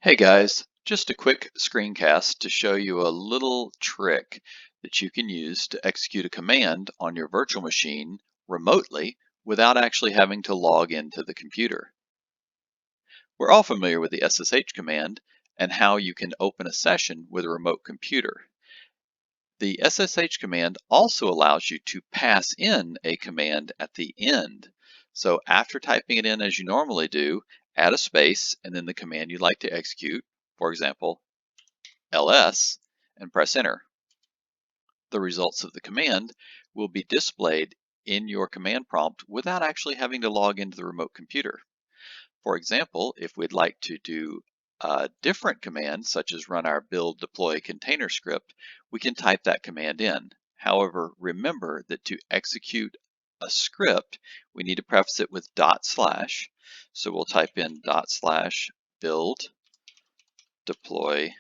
Hey guys, just a quick screencast to show you a little trick that you can use to execute a command on your virtual machine remotely without actually having to log into the computer. We're all familiar with the SSH command and how you can open a session with a remote computer. The SSH command also allows you to pass in a command at the end. So after typing it in as you normally do, add a space and then the command you'd like to execute, for example, ls, and press enter. The results of the command will be displayed in your command prompt without actually having to log into the remote computer. For example, if we'd like to do a different command, such as run our build deploy container script, we can type that command in. However, remember that to execute a script, we need to preface it with /. So we'll type in / build deploy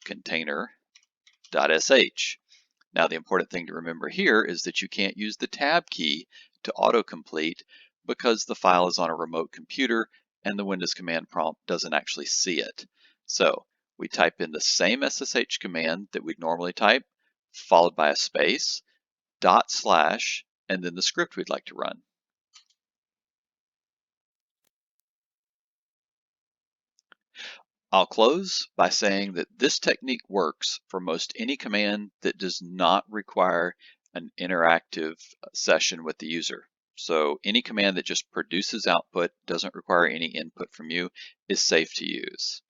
container.sh. Now, the important thing to remember here is that you can't use the tab key to autocomplete because the file is on a remote computer and the Windows command prompt doesn't actually see it. So we type in the same SSH command that we'd normally type, followed by a space, /, and then the script we'd like to run. I'll close by saying that this technique works for most any command that does not require an interactive session with the user. So any command that just produces output, doesn't require any input from you, is safe to use.